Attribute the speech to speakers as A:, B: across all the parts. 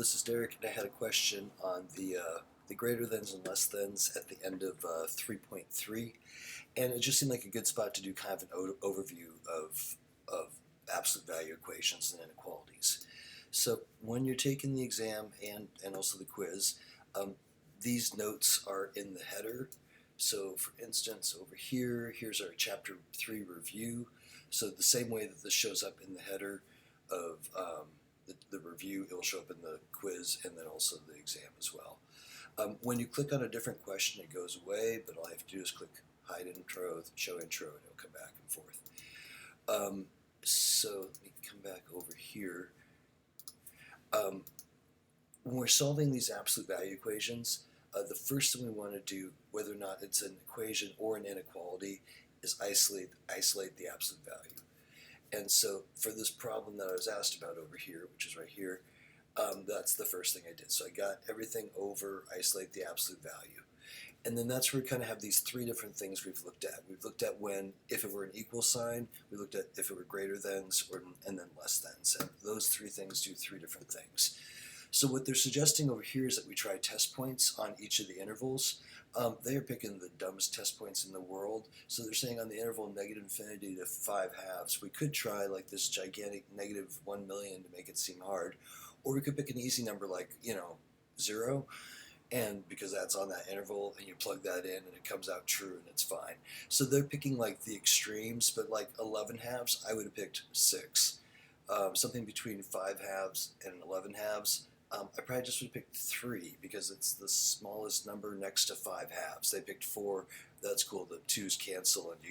A: this is Derek, and I had a question on the greater thans and less thans at the end of 3.3, and it just seemed like a good spot to do kind of an overview of absolute value equations and inequalities. So when you're taking the exam and also the quiz, these notes are in the header. So for instance, over here, here's our chapter 3 review. So the same way that this shows up in the header of the review, it'll show up in the quiz and then also the exam as well. When you click on a different question, it goes away, but all you have to do is click hide intro, show intro, and it'll come back and forth. So let me come back over here. When we're solving these absolute value equations, the first thing we want to do, whether or not it's an equation or an inequality, is isolate the absolute value. And so for this problem that I was asked about over here, which is right here, that's the first thing I did. So I got everything over, isolate the absolute value. And then that's where we kind of have these three different things we've looked at. We've looked at if it were an equal sign, we looked at if it were greater thans, and then less thans. And those three things do three different things. So what they're suggesting over here is that we try test points on each of the intervals. They are picking the dumbest test points in the world. So they're saying on the interval negative infinity to 5/2, we could try like this gigantic negative 1 million to make it seem hard. Or we could pick an easy number like, 0, and because that's on that interval, and you plug that in and it comes out true and it's fine. So they're picking like the extremes, but like 11/2, I would have picked 6. Something between 5/2 and 11/2. I probably just would have picked 3 because it's the smallest number next to 5/2. They picked 4. That's cool. The 2's cancel and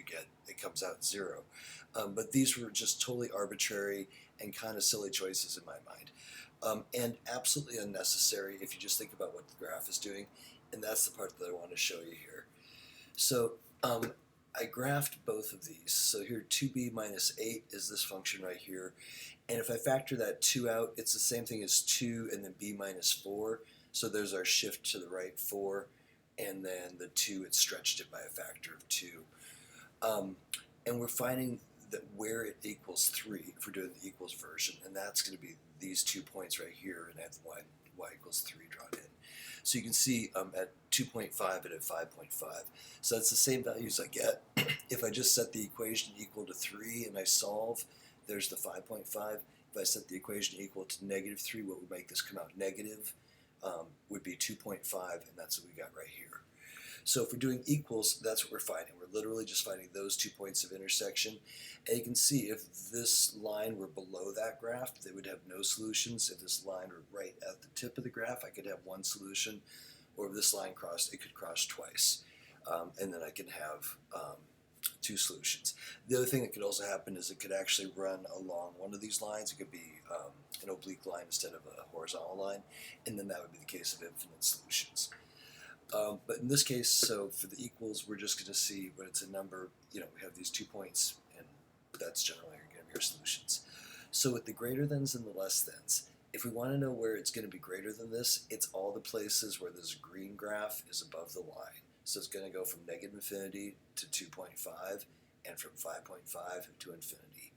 A: it comes out 0. But these were just totally arbitrary and kind of silly choices in my mind. And absolutely unnecessary if you just think about what the graph is doing. And that's the part that I want to show you here. So I graphed both of these. So here 2b minus 8 is this function right here. And if I factor that 2 out, it's the same thing as 2 and then b minus 4. So there's our shift to the right 4. And then the 2, it stretched it by a factor of 2. And we're finding that where it equals 3, if we're doing the equals version, and that's going to be these 2 points right here, and I have y equals 3 drawn in. So you can see at 2.5 and at 5.5. So that's the same values I get. If I just set the equation equal to 3 and I solve, there's the 5.5. If I set the equation equal to negative 3, what would make this come out negative would be 2.5, and that's what we got right here. So if we're doing equals, that's what we're finding. We're literally just finding those 2 points of intersection. And you can see if this line were below that graph, they would have no solutions. If this line were right at the tip of the graph, I could have one solution. Or if this line crossed, it could cross twice. And then I can have 2 solutions. The other thing that could also happen is it could actually run along one of these lines. It could be an oblique line instead of a horizontal line. And then that would be the case of infinite solutions. But in this case, so for the equals, we're just going to see when it's a number, we have these 2 points, and that's generally going to be our solutions. So with the greater thans and the less thans, if we want to know where it's going to be greater than this, it's all the places where this green graph is above the line. So it's going to go from negative infinity to 2.5, and from 5.5 to infinity,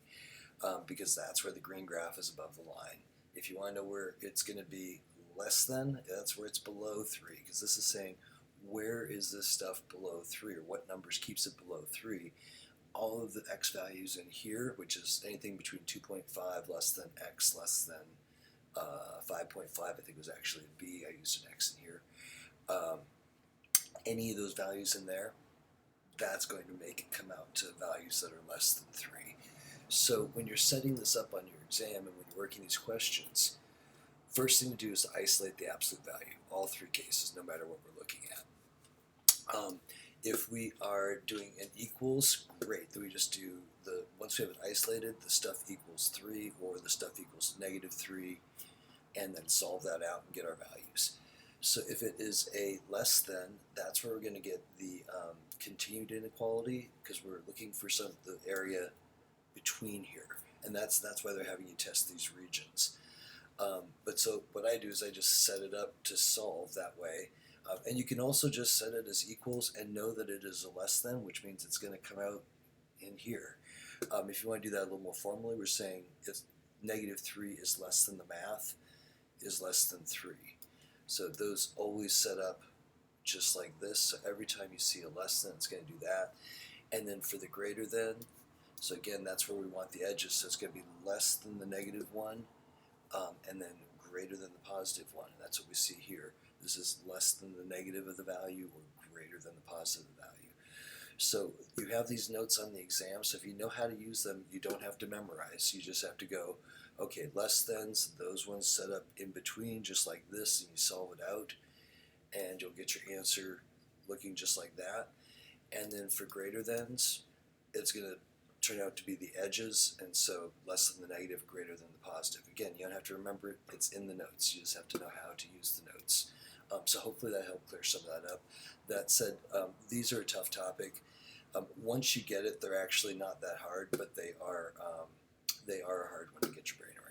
A: because that's where the green graph is above the line. If you want to know where it's going to be less than, that's where it's below 3, because this is saying where is this stuff below 3, or what numbers keeps it below 3. All of the x values in here, which is anything between 2.5 less than x less than 5.5, I think was actually a b, I used an x in here. Any of those values in there, that's going to make it come out to values that are less than 3. So when you're setting this up on your exam and when you're working these questions, first thing to do is to isolate the absolute value, all 3 cases, no matter what we're looking at. If we are doing an equals, great, then we just do once we have it isolated, the stuff equals 3 or the stuff equals negative 3, and then solve that out and get our values. So if it is a less than, that's where we're going to get the continued inequality, because we're looking for the area between here, and that's why they're having you test these regions. But so what I do is I just set it up to solve that way. And you can also just set it as equals and know that it is a less than, which means it's going to come out in here. If you want to do that a little more formally, we're saying it's negative 3 is less than the math. is less than 3. So those always set up just like this. So every time you see a less than, it's going to do that. And then for the greater than, so again, that's where we want the edges. So it's going to be less than the negative 1, and then greater than the positive 1. And that's what we see here. This is less than the negative of the value or greater than the positive of the value. So you have these notes on the exam, so if you know how to use them, you don't have to memorize. You just have to go, okay, less thans, those ones set up in between just like this, and you solve it out, and you'll get your answer looking just like that. And then for greater thans, it's going to turn out to be the edges, and so less than the negative, greater than the positive. Again, you don't have to remember it, it's in the notes. You just have to know how to use the notes. So hopefully that helped clear some of that up. That said, these are a tough topic. Once you get it, they're actually not that hard, but they are a hard one to get your brain around.